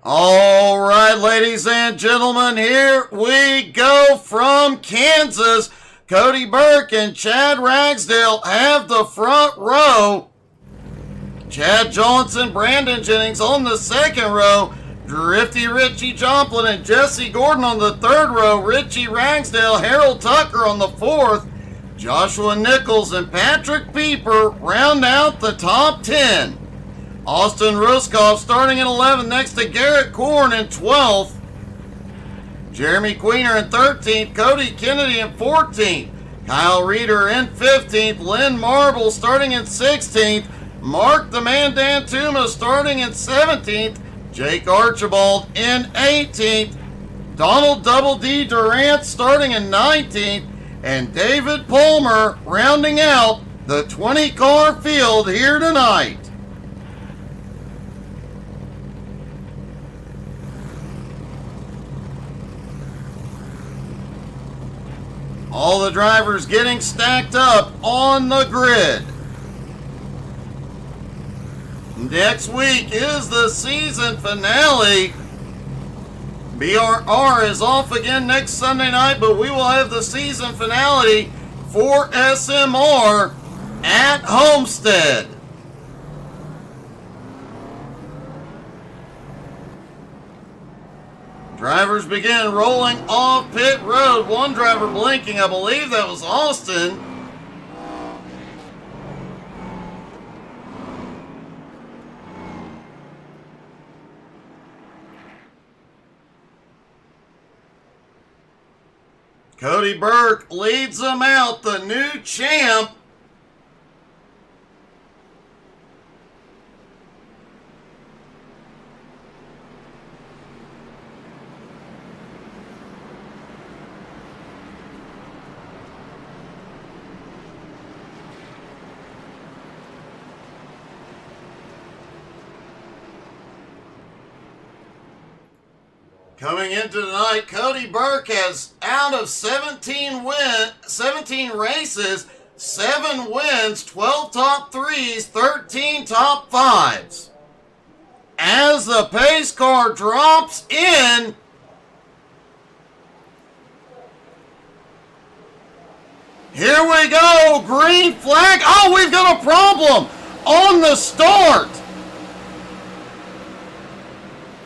All right, ladies and gentlemen, here we go from Kansas. Cody Burke and Chad Ragsdale have the front row. Chad Johnson, Brandon Jennings on the second row. Drifty Richie Joplin and Jesse Gordon on the third row. Richie Ragsdale, Harold Tucker on the fourth. Joshua Nichols and Patrick Pieper round out the top 10. Austin Ruskoff starting in 11th next to Garrett Korn in 12th. Jeremy Queener in 13th. Cody Kennedy in 14th. Kyle Reeder in 15th. Lynn Marble starting in 16th. Mark the Man Dantuma starting in 17th. Jake Archibald in 18th. Donald Double D Durant starting in 19th. And David Palmer rounding out the 20-car field here tonight. All the drivers getting stacked up on the grid. Next week is the season finale. BRR is off again next Sunday night, but we will have the season finale for SMR at Homestead. Drivers begin rolling off pit road. One driver blinking. I believe that was Austin. Cody Burke leads them out, the new champ. Coming into tonight, Cody Burke has out of 17 races, 7 wins, 12 top 3s, 13 top 5s. As the pace car drops in, here we go, green flag. Oh, we've got a problem on the start.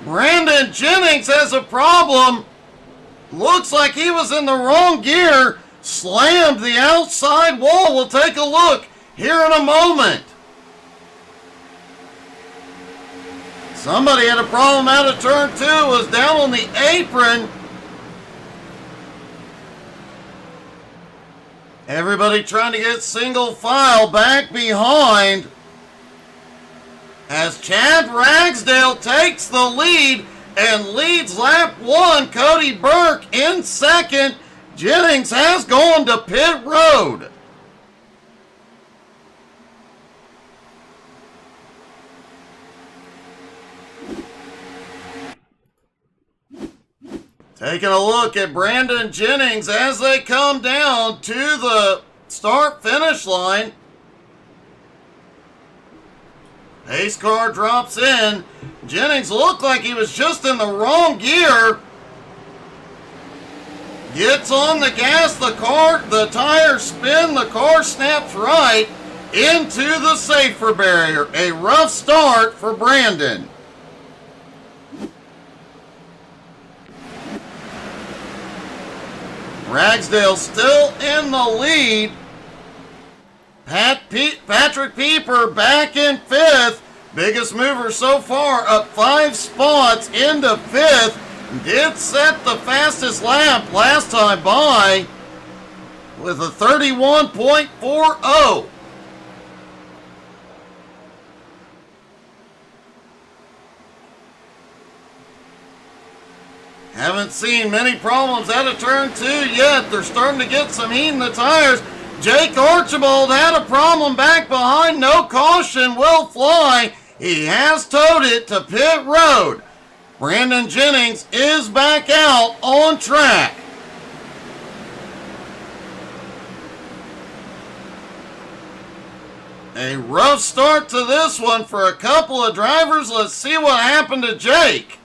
Brandon Jennings has a problem. Looks like he was in the wrong gear. Slammed the outside wall. We'll take a look here in a moment. Somebody had a problem out of turn 2. Was down on the apron. Everybody trying to get single file back behind. As Chad Ragsdale takes the lead and leads lap 1, Cody Burke in second. Jennings has gone to pit road. Taking a look at Brandon Jennings as they come down to the start-finish line. Pace car drops in. Jennings looked like he was just in the wrong gear. Gets on the gas, the tires spin, the car snaps right into the safer barrier. A rough start for Brandon. Ragsdale still in the lead. Patrick Pieper back in 5th. Biggest mover so far, up 5 spots into 5th. Did set the fastest lap last time by with a 31.40. Haven't seen many problems out of turn 2 yet. They're starting to get some heat in the tires. Jake Archibald had a problem back behind. No caution will fly. He has towed it to pit road. Brandon Jennings is back out on track. A rough start to this one for a couple of drivers. Let's see what happened to Jake.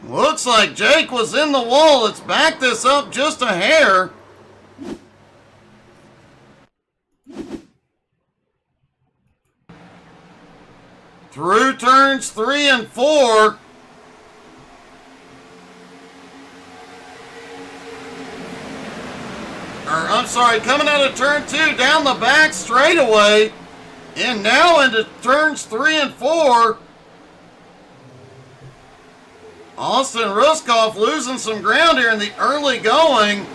Looks like Jake was in the wall. Let's back this up just a hair. Through turns 3 and 4. Coming out of turn 2, down the back straightaway. And now into turns 3 and 4. Austin Ruskoff losing some ground here in the early going.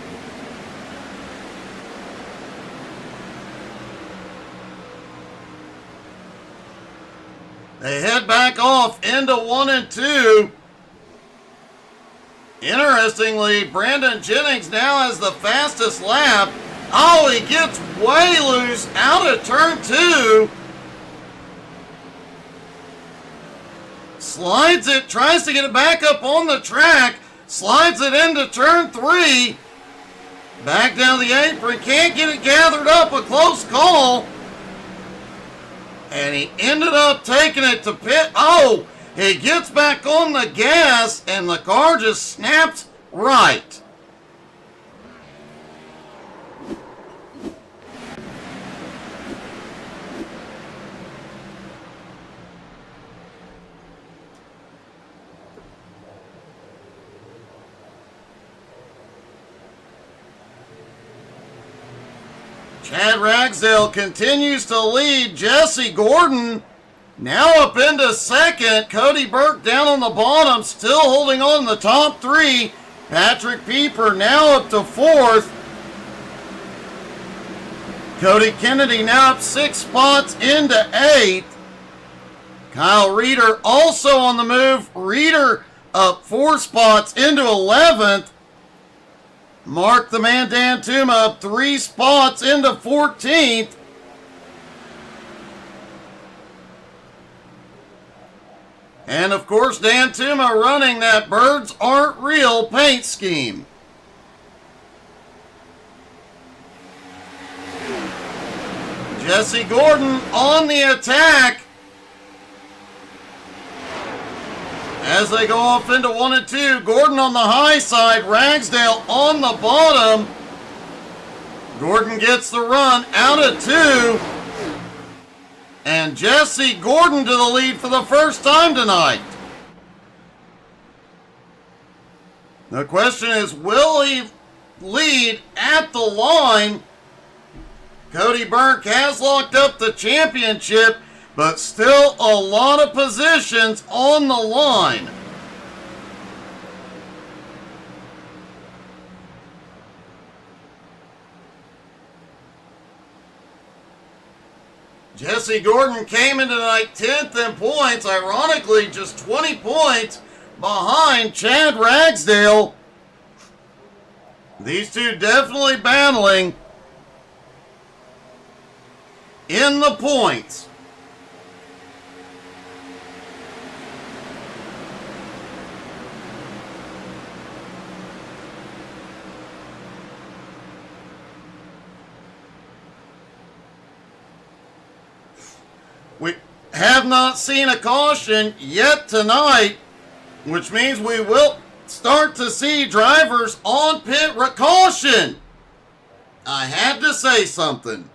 They head back off into 1 and 2. Interestingly, Brandon Jennings now has the fastest lap. Oh, he gets way loose out of turn 2. Slides it, tries to get it back up on the track. Slides it into turn 3. Back down the apron, can't get it gathered up, a close call. And he ended up taking it to pit. Oh, he gets back on the gas and the car just snaps right. Chad Ragsdale continues to lead. Jesse Gordon now up into second. Cody Burke down on the bottom, still holding on in the top 3. Patrick Pieper now up to 4th. Cody Kennedy now up 6 spots into 8th. Kyle Reeder also on the move. Reeder up 4 spots into 11th. Mark the Man Dan Tuma up 3 spots into 14th. And of course, Dan Tuma running that Birds Aren't Real paint scheme. Jesse Gordon on the attack. As they go off into 1 and 2, Gordon on the high side, Ragsdale on the bottom. Gordon gets the run out of 2. And Jesse Gordon to the lead for the first time tonight. The question is, will he lead at the line? Cody Burke has locked up the championship, but still a lot of positions on the line. Jesse Gordon came into tonight 10th in points, ironically just 20 points behind Chad Ragsdale. These two definitely battling in the points. We have not seen a caution yet tonight, which means we will start to see drivers on pit caution. I had to say something.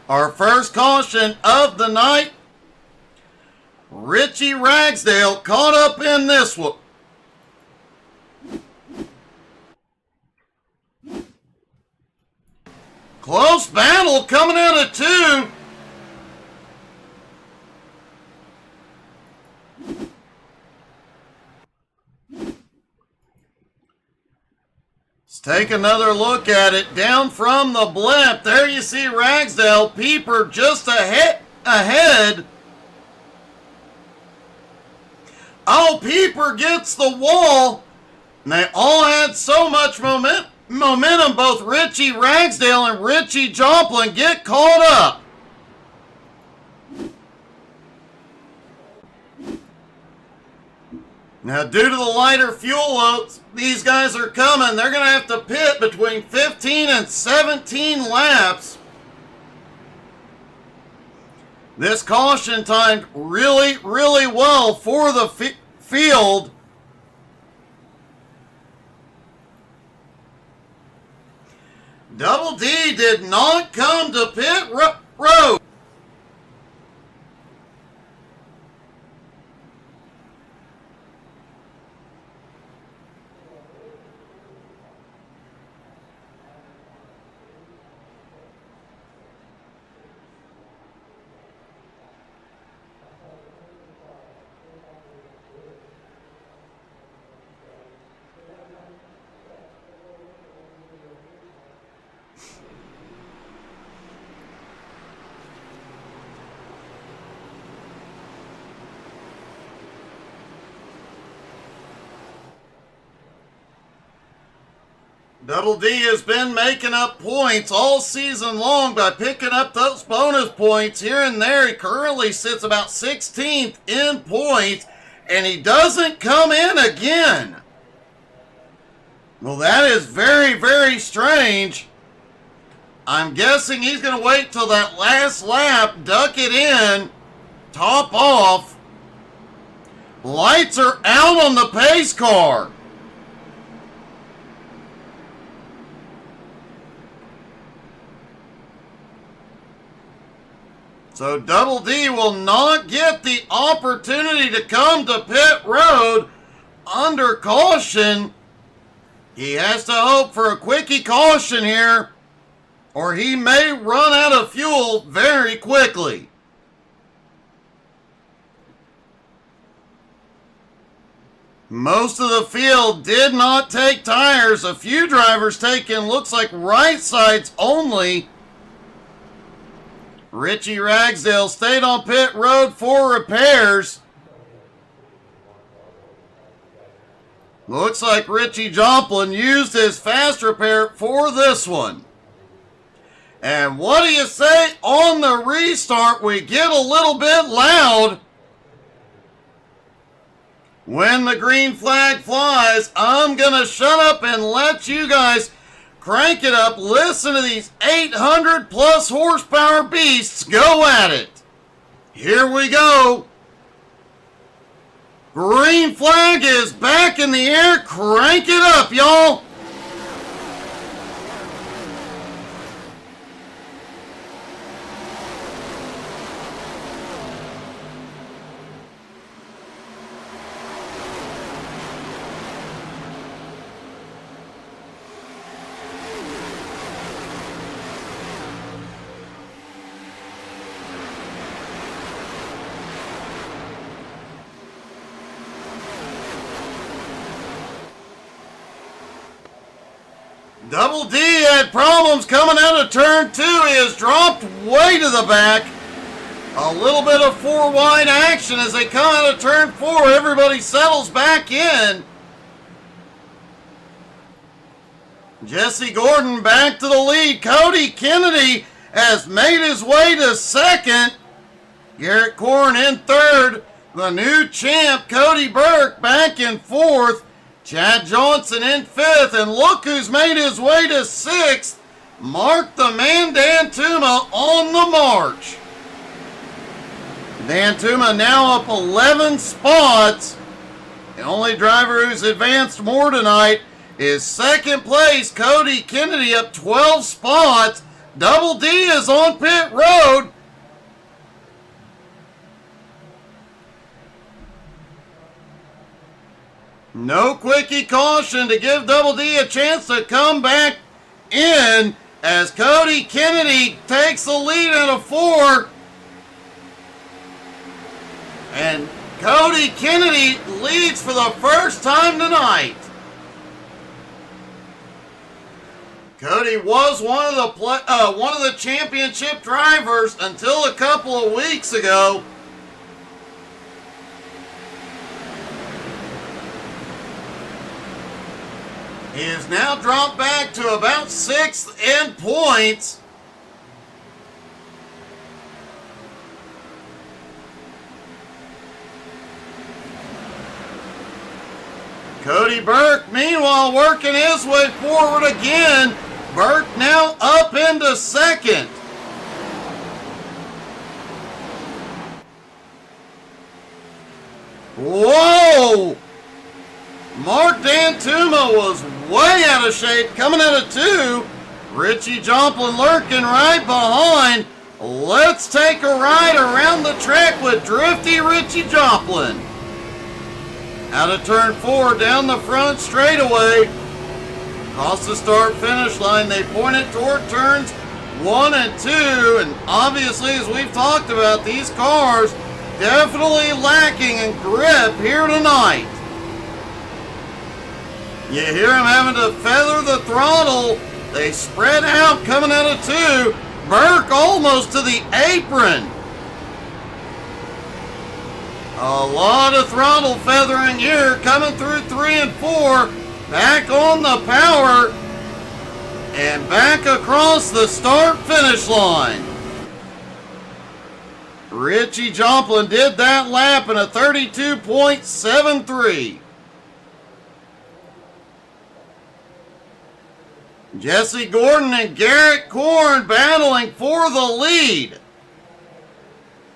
Our first caution of the night, Richie Ragsdale caught up in this one. Close battle coming out of 2. Take another look at it. Down from the blimp, there you see Ragsdale. Pieper just ahead. Oh, Pieper gets the wall. And they all had so much momentum. Both Richie Ragsdale and Richie Joplin get caught up. Now, due to the lighter fuel loads, these guys are coming. They're going to have to pit between 15 and 17 laps. This caution timed really, really well for the field. Double D did not come to pit road. Double D has been making up points all season long by picking up those bonus points here and there. He currently sits about 16th in points, and he doesn't come in again. Well, that is very, very strange. I'm guessing he's going to wait till that last lap, duck it in, top off. Lights are out on the pace car. So Double D will not get the opportunity to come to pit road under caution. He has to hope for a quickie caution here, or he may run out of fuel very quickly. Most of the field did not take tires. A few drivers taking, looks like right sides only. Richie Ragsdale stayed on pit road for repairs. Looks like Richie Joplin used his fast repair for this one. And what do you say on the restart? We get a little bit loud. When the green flag flies, I'm going to shut up and let you guys crank it up. Listen to these 800 plus horsepower beasts go at it. Here we go. Green flag is back in the air. Crank it up, y'all. Double D had problems coming out of turn 2. He has dropped way to the back. A little bit of 4 wide action as they come out of turn 4. Everybody settles back in. Jesse Gordon back to the lead. Cody Kennedy has made his way to second. Garrett Corn in third. The new champ, Cody Burke, back in fourth. Chad Johnson in fifth, and look who's made his way to sixth. Mark the man Dantuma on the march. Dantuma now up 11 spots. The only driver who's advanced more tonight is second place Cody Kennedy up 12 spots. Double D is on pit road. No quickie caution to give Double D a chance to come back in as Cody Kennedy takes the lead at a 4. And Cody Kennedy leads for the first time tonight. Cody was one of the championship drivers until a couple of weeks ago. He has now dropped back to about 6th in points. Cody Burke, meanwhile, working his way forward again. Burke now up into second. Whoa! Mark Dantuma was way out of shape, coming out of 2. Richie Joplin lurking right behind. Let's take a ride around the track with Drifty Richie Joplin. Out of turn 4, down the front straightaway. Across the start-finish line, they point it toward turns 1 and 2. And obviously, as we've talked about, these cars definitely lacking in grip here tonight. You hear them having to feather the throttle. They spread out coming out of 2. Burke almost to the apron. A lot of throttle feathering here coming through 3 and 4. Back on the power. And back across the start-finish line. Richie Joplin did that lap in a 32.73. Jesse Gordon and Garrett Korn battling for the lead.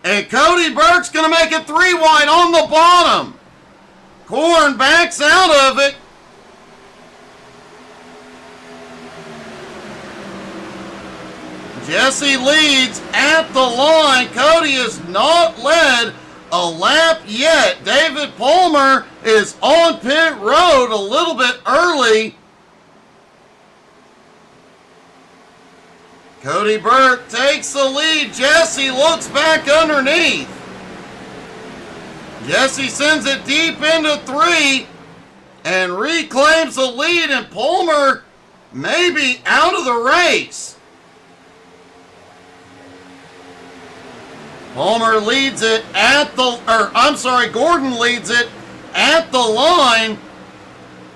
And Cody Burke's going to make it 3 wide on the bottom. Korn backs out of it. Jesse leads at the line. Cody has not led a lap yet. David Palmer is on pit road a little bit early. Cody Burke takes the lead. Jesse looks back underneath. Jesse sends it deep into 3 and reclaims the lead, and Palmer may be out of the race. Palmer leads it at the, Gordon leads it at the line.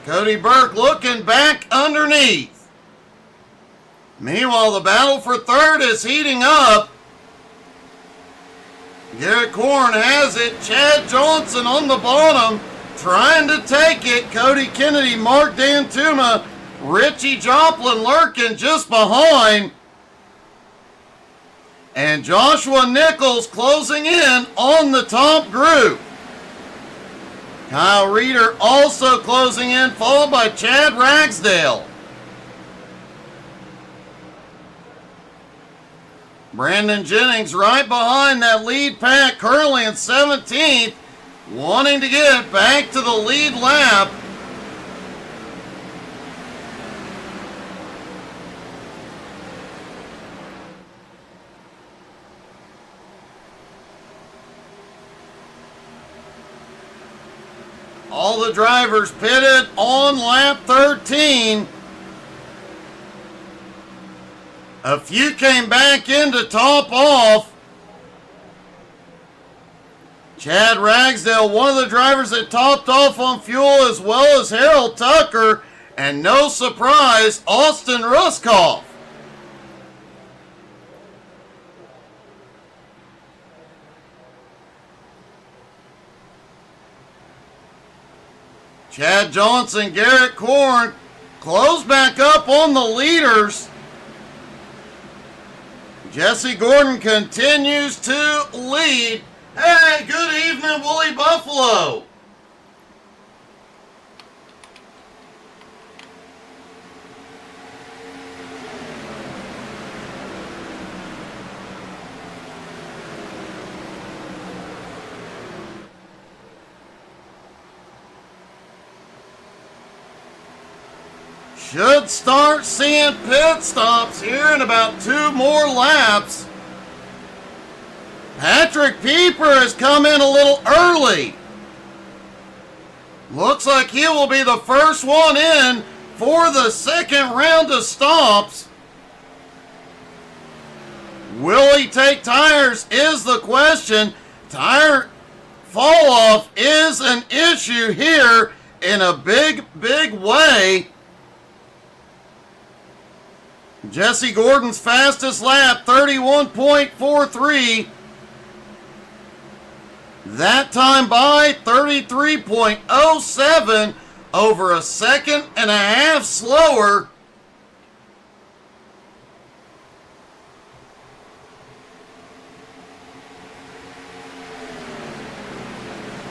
Cody Burke looking back underneath. Meanwhile, the battle for third is heating up. Garrett Korn has it. Chad Johnson on the bottom, trying to take it. Cody Kennedy, Mark Dantuma, Richie Joplin lurking just behind. And Joshua Nichols closing in on the top group. Kyle Reeder also closing in, followed by Chad Ragsdale. Brandon Jennings right behind that lead pack, currently in 17th, wanting to get back to the lead lap. All the drivers pitted on lap 13. A few came back in to top off. Chad Ragsdale, one of the drivers that topped off on fuel, as well as Harold Tucker, and no surprise, Austin Ruskoff. Chad Johnson, Garrett Korn close back up on the leaders. Jesse Gordon continues to lead. Hey, good evening, Wooly Buffalo. Should start seeing pit stops here in about 2 more laps. Patrick Pieper has come in a little early. Looks like he will be the first one in for the second round of stops. Will he take tires is the question. Tire fall off is an issue here in a big, big way. Jesse Gordon's fastest lap, 31.43. That time by 33.07. over a second and a half slower.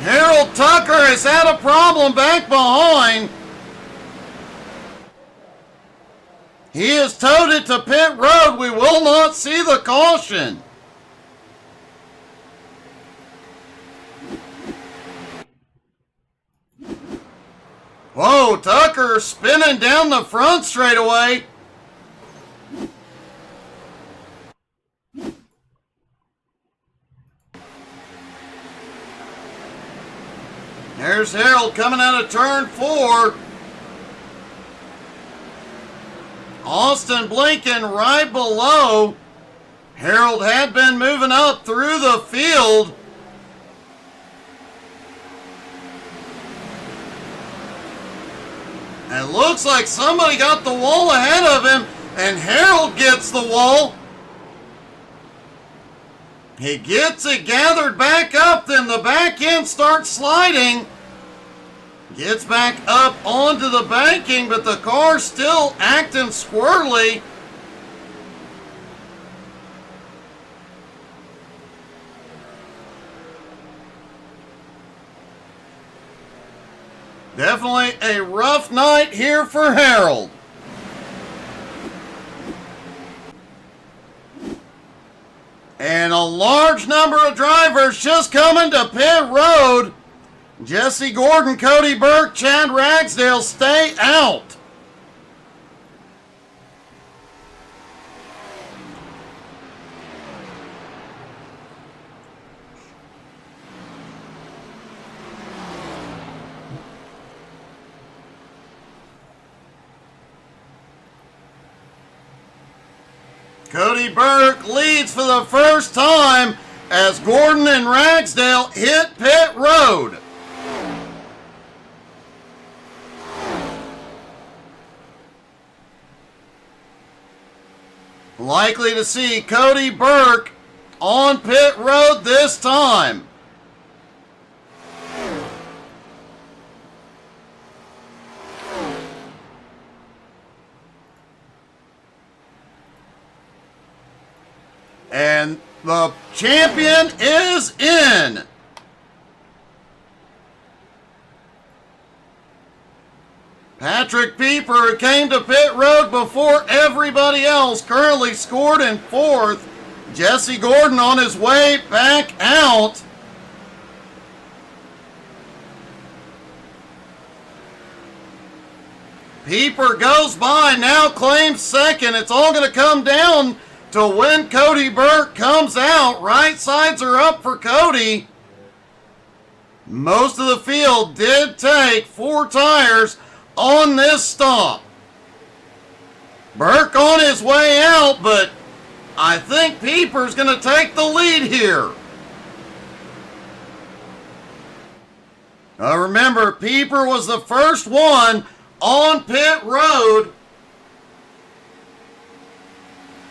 Harold Tucker has had a problem back behind. He has towed it to pit road. We will not see the caution. Whoa, Tucker spinning down the front straightaway. There's Harold coming out of turn 4. Austin blinking right below. Harold had been moving up through the field. And it looks like somebody got the wall ahead of him, and Harold gets the wall. He gets it gathered back up, then the back end starts sliding. Gets back up onto the banking, but the car's still acting squirrely. Definitely a rough night here for Harold. And a large number of drivers just coming to pit road. Jesse Gordon, Cody Burke, Chad Ragsdale stay out. Cody Burke leads for the first time as Gordon and Ragsdale hit pit road. Likely to see Cody Burke on pit road this time. And the champion is in. Patrick Pieper, who came to pit road before everybody else, currently scored in 4th. Jesse Gordon on his way back out. Pieper goes by, now claims 2nd. It's all going to come down to when Cody Burke comes out. Right sides are up for Cody. Most of the field did take 4 tires on this stop. Burke on his way out, but I think Pieper's going to take the lead here. Remember, Pieper was the first one on pit road.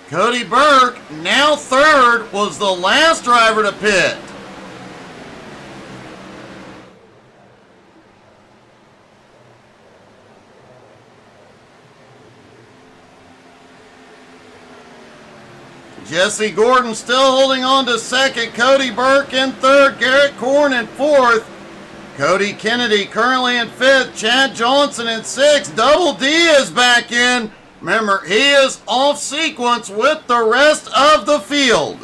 Cody Burke, now 3rd, was the last driver to pit. Jesse Gordon still holding on to 2nd. Cody Burke in 3rd. Garrett Korn in 4th. Cody Kennedy currently in 5th. Chad Johnson in 6th. Double D is back in. Remember, he is off sequence with the rest of the field.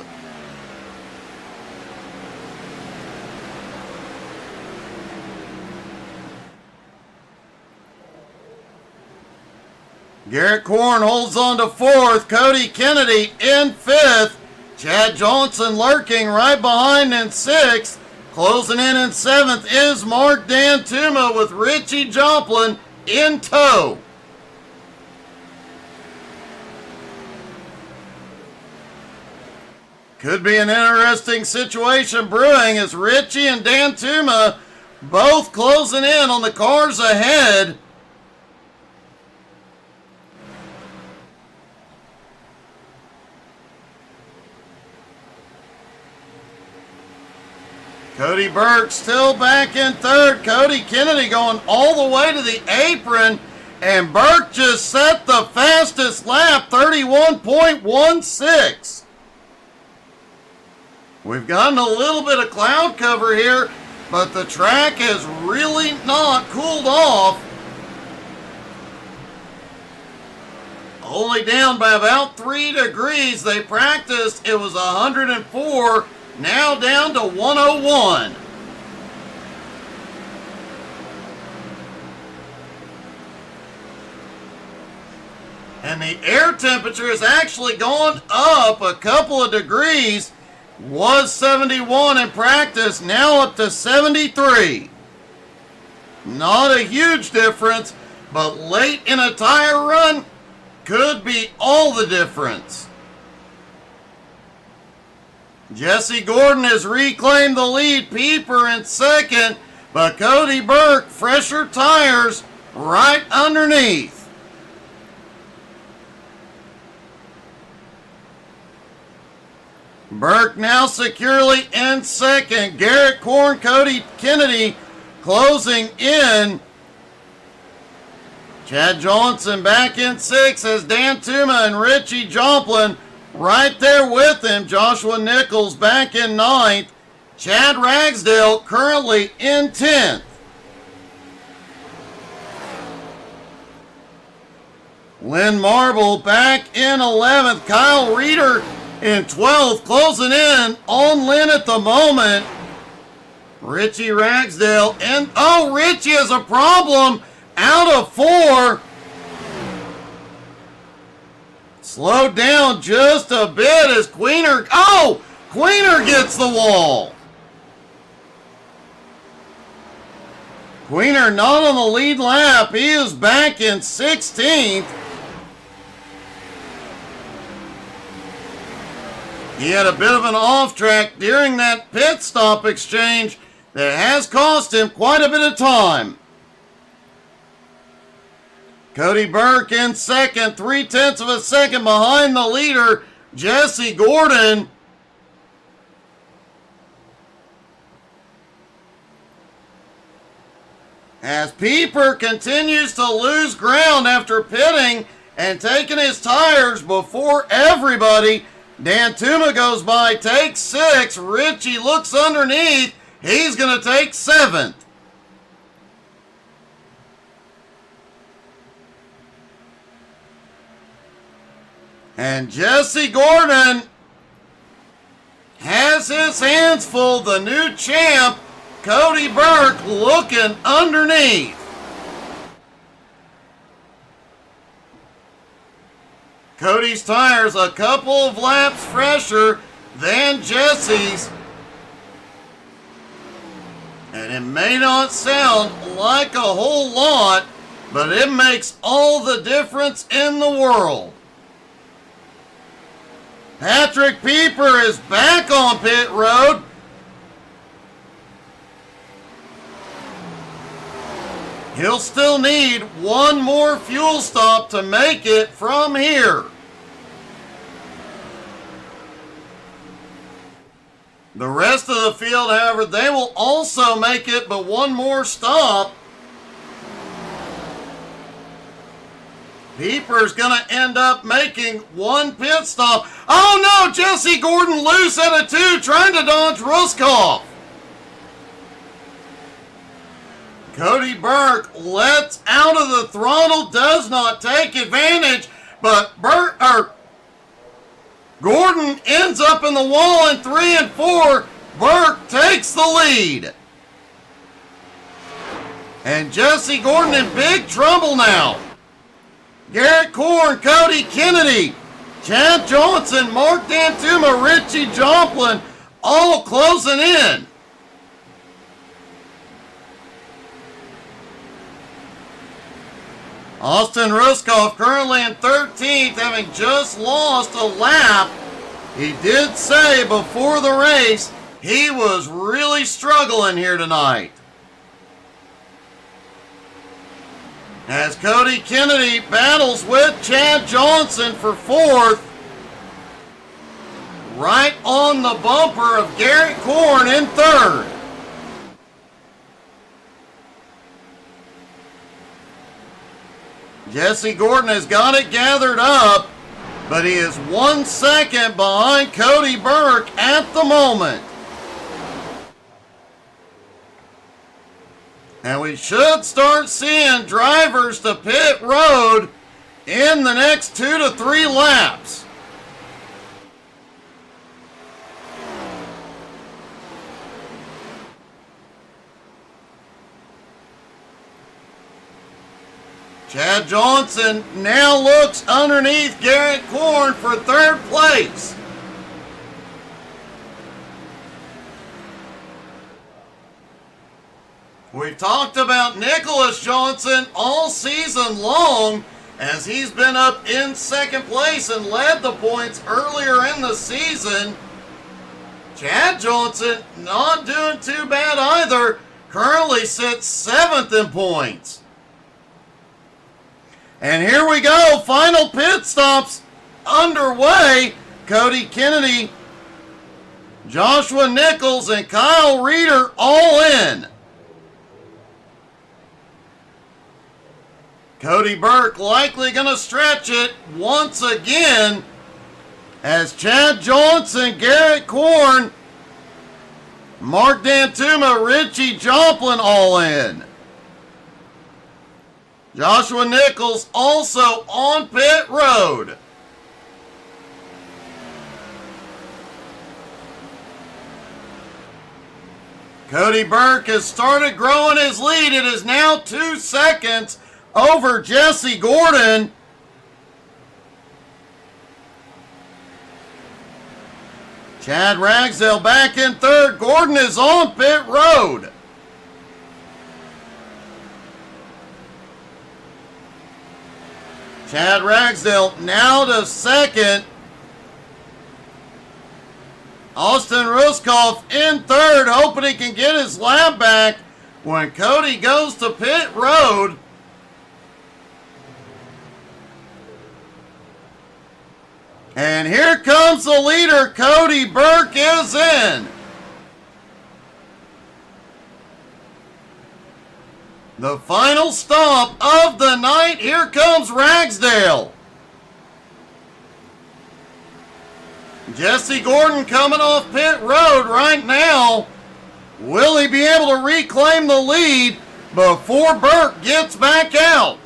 Garrett Korn holds on to 4th. Cody Kennedy in 5th. Chad Johnson lurking right behind in 6th. Closing in 7th is Mark Dantuma with Richie Joplin in tow. Could be an interesting situation brewing as Richie and Dantuma both closing in on the cars ahead. Cody Burke still back in third. Cody Kennedy going all the way to the apron. And Burke just set the fastest lap, 31.16. We've gotten a little bit of cloud cover here, but the track has really not cooled off. Only down by about 3 degrees. They practiced, it was 104. Now down to 101. And the air temperature has actually gone up a couple of degrees. Was 71 in practice, now up to 73. Not a huge difference, but late in a tire run could be all the difference. Jesse Gordon has reclaimed the lead. Pieper in second, but Cody Burke, fresher tires, right underneath. Burke now securely in second. Garrett Korn, Cody Kennedy closing in. Chad Johnson back in sixth as Dan Tuma and Richie Joplin right there with him. Joshua Nichols back in ninth. Chad Ragsdale currently in 10th. Lynn Marble back in 11th. Kyle Reeder in 12th, closing in on Lynn at the moment. Richie Ragsdale, and oh, Richie has a problem out of 4. Slowed down just a bit as Queener, Queener gets the wall. Queener not on the lead lap, he is back in 16th. He had a bit of an off track during that pit stop exchange that has cost him quite a bit of time. Cody Burke in second, 0.3 of a second behind the leader, Jesse Gordon. As Pieper continues to lose ground after pitting and taking his tires before everybody, Dan Tuma goes by, takes 6. Richie looks underneath. He's going to take 7th. And Jesse Gordon has his hands full. The new champ, Cody Burke, looking underneath. Cody's tires a couple of laps fresher than Jesse's. And it may not sound like a whole lot, but it makes all the difference in the world. Patrick Pieper is back on pit road. He'll still need one more fuel stop to make it from here. The rest of the field, however, they will also make it, but one more stop. Pieper's going to end up making one pit stop. Oh no, Jesse Gordon loose at a 2, trying to dodge Ruskoff. Cody Burke lets out of the throttle, does not take advantage, but Gordon ends up in the wall in 3 and 4. Burke takes the lead. And Jesse Gordon in big trouble now. Garrett Korn, Cody Kennedy, Chad Johnson, Mark Dantuma, Richie Joplin, all closing in. Austin Ruskoff currently in 13th, having just lost a lap. He did say before the race he was really struggling here tonight. As Cody Kennedy battles with Chad Johnson for 4th, right on the bumper of Garrett Korn in 3rd. Jesse Gordon has got it gathered up, but he is 1 second behind Cody Burke at the moment. And we should start seeing drivers to pit road in the next 2 to 3 laps. Chad Johnson now looks underneath Garrett Korn for 3rd place. We've talked about Nicholas Johnson all season long as he's been up in 2nd place and led the points earlier in the season. Chad Johnson not doing too bad either. Currently sits 7th in points. And here we go, final pit stops underway. Cody Kennedy, Joshua Nichols, and Kyle Reeder all in. Cody Burke likely going to stretch it once again as Chad Johnson, Garrett Korn, Mark Dantuma, Richie Joplin all in. Joshua Nichols also on pit road. Cody Burke has started growing his lead. It is now 2 seconds over Jesse Gordon. Chad Ragsdale back in 3rd. Gordon is on pit road. Chad Ragsdale now to 2nd. Austin Ruskoff in 3rd, hoping he can get his lap back when Cody goes to pit road. And here comes the leader. Cody Burke is in. The final stop of the night. Here comes Ragsdale. Jesse Gordon coming off pit road right now. Will he be able to reclaim the lead before Burke gets back out?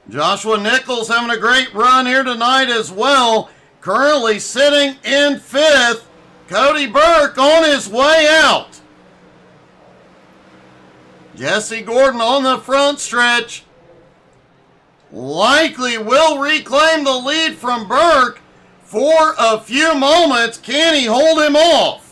Joshua Nichols having a great run here tonight as well. Currently sitting in 5th. Cody Burke on his way out. Jesse Gordon on the front stretch. Likely will reclaim the lead from Burke for a few moments. Can he hold him off?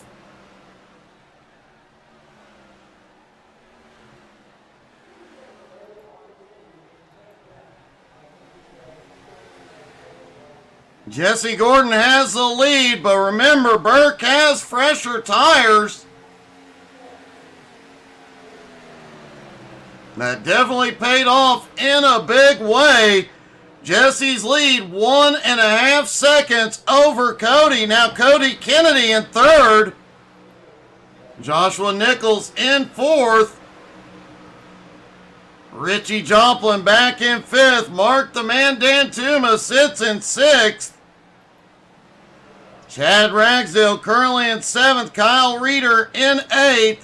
Jesse Gordon has the lead, but remember, Burke has fresher tires. That definitely paid off in a big way. Jesse's lead 1.5 seconds over Cody. Now Cody Kennedy in 3rd. Joshua Nichols in 4th. Richie Joplin back in 5th. Mark the Man Dantuma sits in 6th. Chad Ragsdale currently in 7th. Kyle Reeder in 8th.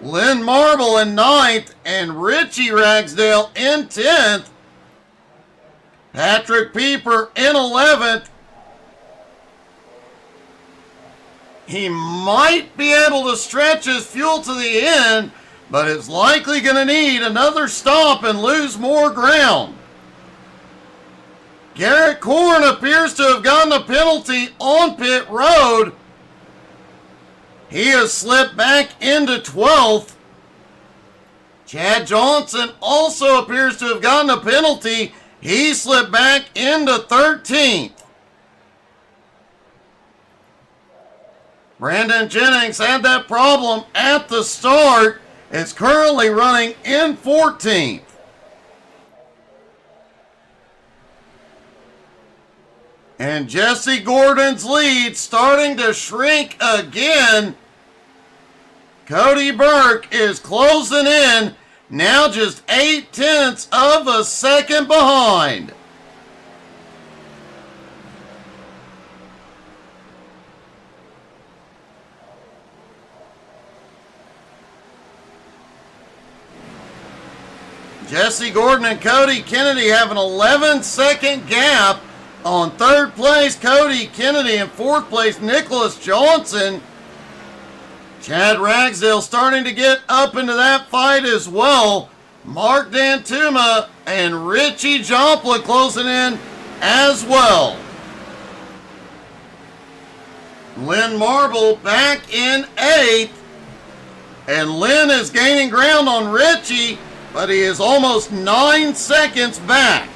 Lynn Marble in 9th. And Richie Ragsdale in 10th. Patrick Pieper in 11th. He might be able to stretch his fuel to the end, but is likely going to need another stop and lose more ground. Garrett Korn appears to have gotten a penalty on pit road. He has slipped back into 12th. Chad Johnson also appears to have gotten a penalty. He slipped back into 13th. Brandon Jennings had that problem at the start. Is currently running in 14th. And Jesse Gordon's lead starting to shrink again. Cody Burke is closing in, now just 0.8 of a second behind. Jesse Gordon and Cody Kennedy have an 11-second gap on third place. Cody Kennedy in fourth place. Nicholas Johnson. Chad Ragsdale starting to get up into that fight as well. Mark Dantuma and Richie Joplin closing in as well. Lynn Marble back in 8th. And Lynn is gaining ground on Richie, but he is almost 9 seconds back.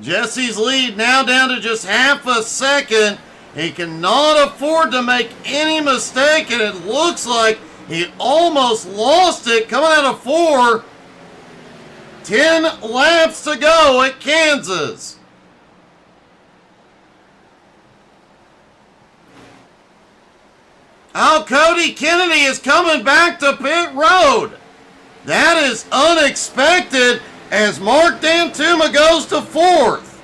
Jesse's lead now down to just half a second. He cannot afford to make any mistake, and it looks like he almost lost it coming out of 4. 10 laps to go at Kansas. Oh, Cody Kennedy is coming back to pit road. That is unexpected as Mark Dantuma goes to 4th.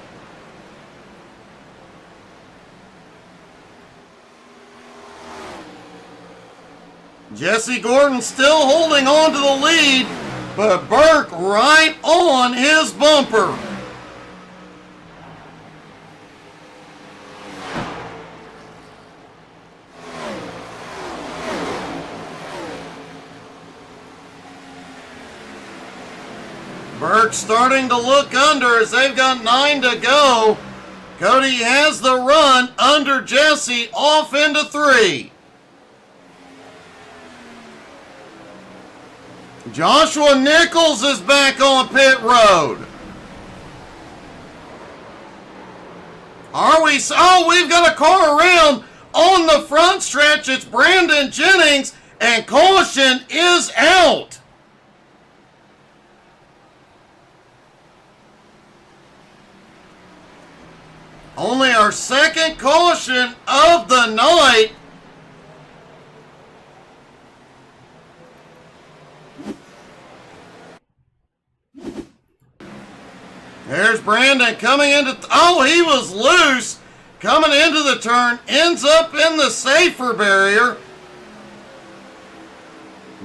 Jesse Gordon still holding on to the lead, but Burke right on his bumper. Burke starting to look under as they've got 9 to go. Cody has the run under Jesse off into 3. Joshua Nichols is back on pit road. Are we? Oh, we've got a car around on the front stretch. It's Brandon Jennings, and caution is out. Only our second caution of the night. There's Brandon coming into... Oh, he was loose. Coming into the turn. Ends up in the safer barrier.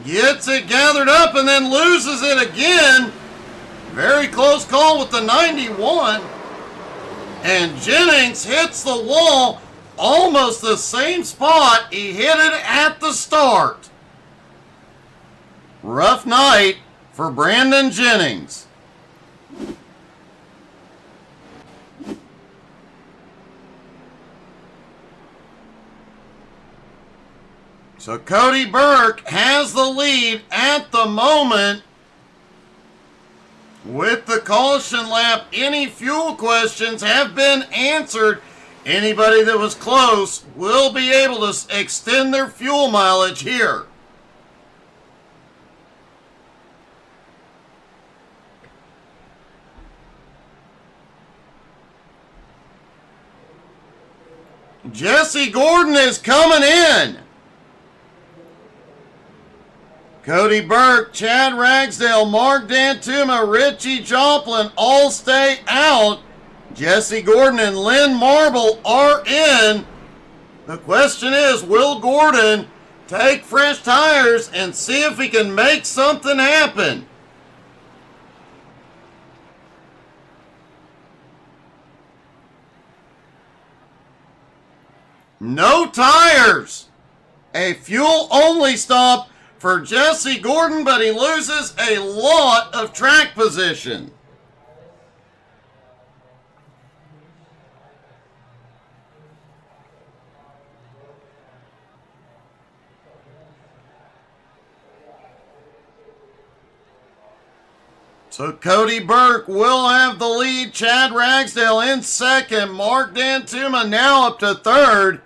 Gets it gathered up and then loses it again. Very close call with the 91. And Jennings hits the wall, almost the same spot he hit it at the start. Rough night for Brandon Jennings. So Cody Burke has the lead at the moment. With the caution lap, any fuel questions have been answered. Anybody that was close will be able to extend their fuel mileage here. Jesse Gordon is coming in. Cody Burke, Chad Ragsdale, Mark Dantuma, Richie Joplin all stay out. Jesse Gordon and Lynn Marble are in. The question is, will Gordon take fresh tires and see if he can make something happen? No tires. A fuel-only stop for Jesse Gordon, but he loses a lot of track position. So Cody Burke will have the lead. Chad Ragsdale in second. Mark Dantuma now up to third.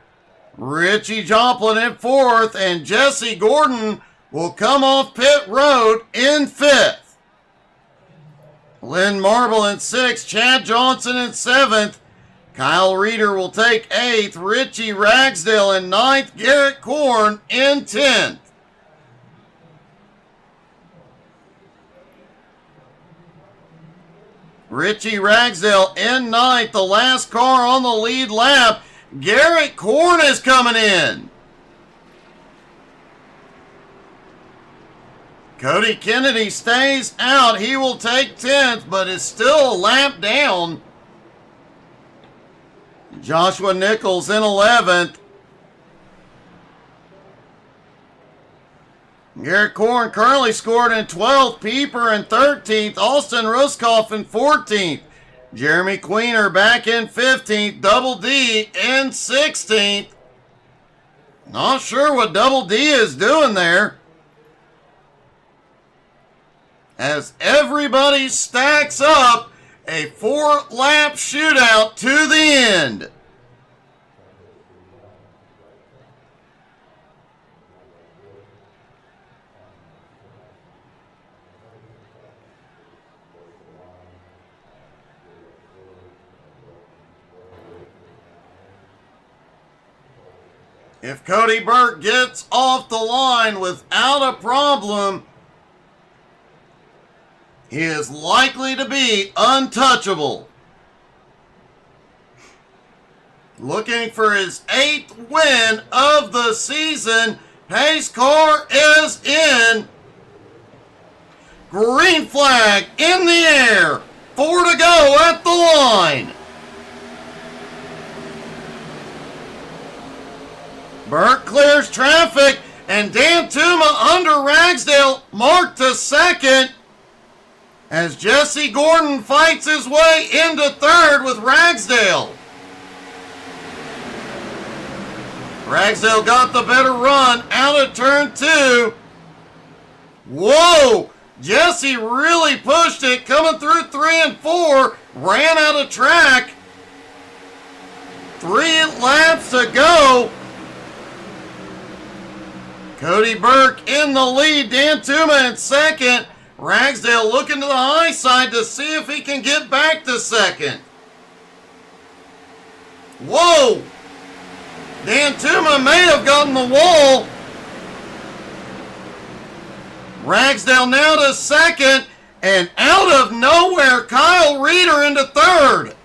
Richie Joplin in fourth. And Jesse Gordon will come off pit road in 5th. Lynn Marble in 6th. Chad Johnson in 7th. Kyle Reeder will take 8th. Richie Ragsdale in 9th. Garrett Korn in 10th. Richie Ragsdale in 9th. The last car on the lead lap. Garrett Korn is coming in. Cody Kennedy stays out. He will take 10th, but is still a lap down. Joshua Nichols in 11th. Garrett Korn currently scored in 12th. Pieper in 13th. Austin Ruskoff in 14th. Jeremy Queener back in 15th. Double D in 16th. Not sure what Double D is doing there, as everybody stacks up a 4-lap shootout to the end. If Cody Burke gets off the line without a problem, he is likely to be untouchable. Looking for his 8th win of the season. Pace car is in. Green flag in the air. 4 to go at the line. Burke clears traffic, and Dan Tuma under Ragsdale marked to 2nd, as Jesse Gordon fights his way into 3rd with Ragsdale. Ragsdale got the better run out of turn 2. Whoa! Jesse really pushed it, coming through 3 and 4, ran out of track. 3 laps to go. Cody Burke in the lead. Dan Tuma in 2nd. Ragsdale looking to the high side to see if he can get back to 2nd. Whoa! Dan Tuma may have gotten the wall. Ragsdale now to 2nd, and out of nowhere, Kyle Reeder into 3rd.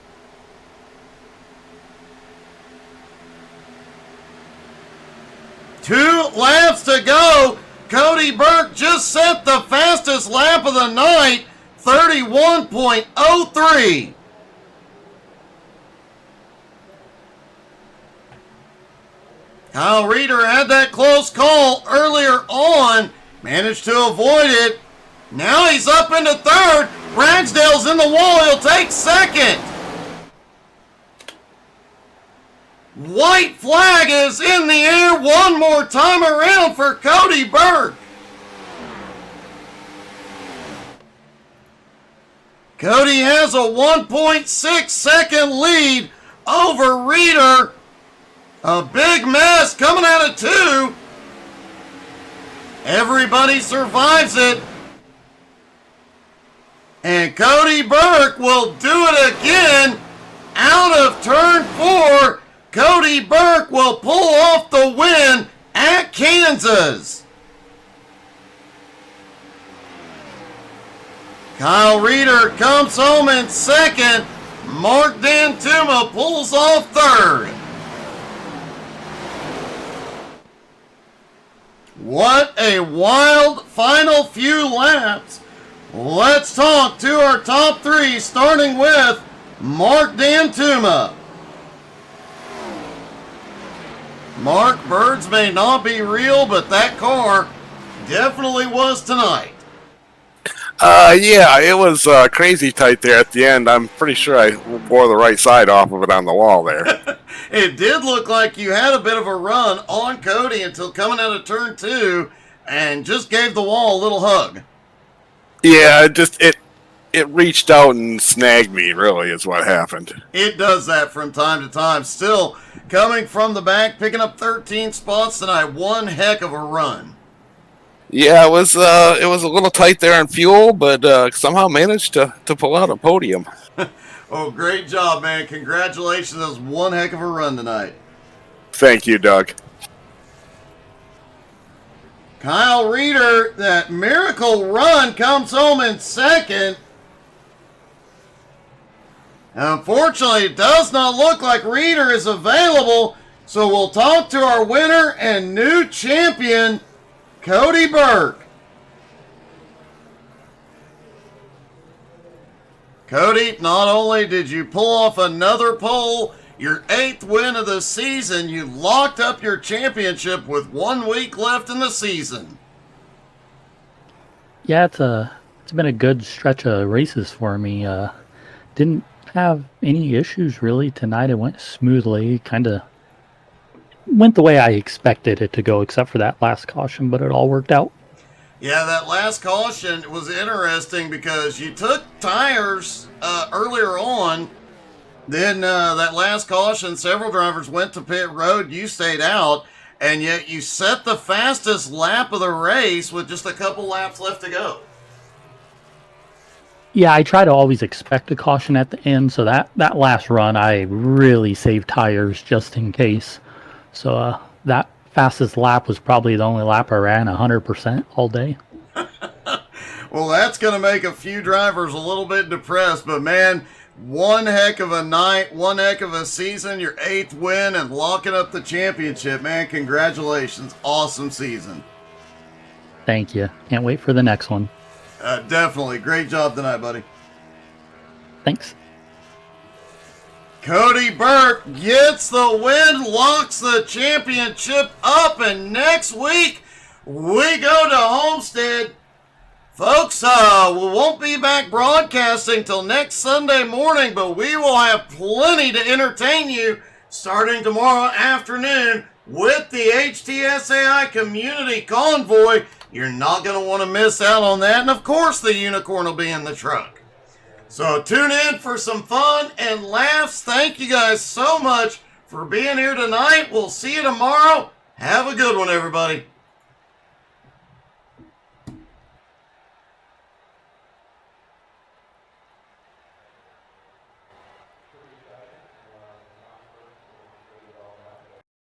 Two laps to go. Cody Burke just set the fastest lap of the night, 31.03. Kyle Reeder had that close call earlier on, managed to avoid it. Now he's up into 3rd. Ragsdale's in the wall. He'll take 2nd. White flag is in the air one more time around for Cody Burke. Cody has a 1.6 second lead over Reeder. A big mess coming out of 2. Everybody survives it. And Cody Burke will do it again out of turn 4. Cody Burke will pull off the win at Kansas. Kyle Reeder comes home in 2nd. Mark Dan Tuma pulls off 3rd. What a wild final few laps. Let's talk to our top 3, starting with Mark Dan Tuma. Mark, birds may not be real, but that car definitely was tonight. Yeah, it was crazy tight there at the end. I'm pretty sure I wore the right side off of it on the wall there. It did look like you had a bit of a run on Cody until coming out of turn 2 and just gave the wall a little hug. Yeah, it reached out and snagged me, really, is what happened. It does that from time to time. Still, coming from the back, picking up 13 spots tonight. One heck of a run. Yeah, it was a little tight there on fuel, but somehow managed to pull out a podium. Oh, great job, man. Congratulations. That was one heck of a run tonight. Thank you, Doug. Kyle Reeder, that miracle run, comes home in second. Unfortunately, it does not look like Reeder is available, so we'll talk to our winner and new champion, Cody Burke. Cody, not only did you pull off another pole, your 8th win of the season, you locked up your championship with 1 week left in the season. Yeah, it's been a good stretch of races for me. Didn't have any issues really tonight. It went smoothly, kind of went the way I expected it to go, except for that last caution, but it all worked out. Yeah, that last caution was interesting because you took tires earlier on. Then that last caution, several drivers went to pit road. You stayed out, and yet you set the fastest lap of the race with just a couple laps left to go. Yeah, I try to always expect a caution at the end, so that last run I really saved tires just in case. So that fastest lap was probably the only lap I ran 100% all day. Well, that's going to make a few drivers a little bit depressed, but man, one heck of a night, one heck of a season, your 8th win and locking up the championship, man. Congratulations. Awesome season. Thank you. Can't wait for the next one. Definitely. Great job tonight, buddy. Thanks. Cody Burke gets the win, locks the championship up, and next week we go to Homestead. Folks, we won't be back broadcasting till next Sunday morning, but we will have plenty to entertain you starting tomorrow afternoon with the HTSAI Community Convoy. You're not going to want to miss out on that. And of course, the unicorn will be in the truck. So tune in for some fun and laughs. Thank you guys so much for being here tonight. We'll see you tomorrow. Have a good one, everybody.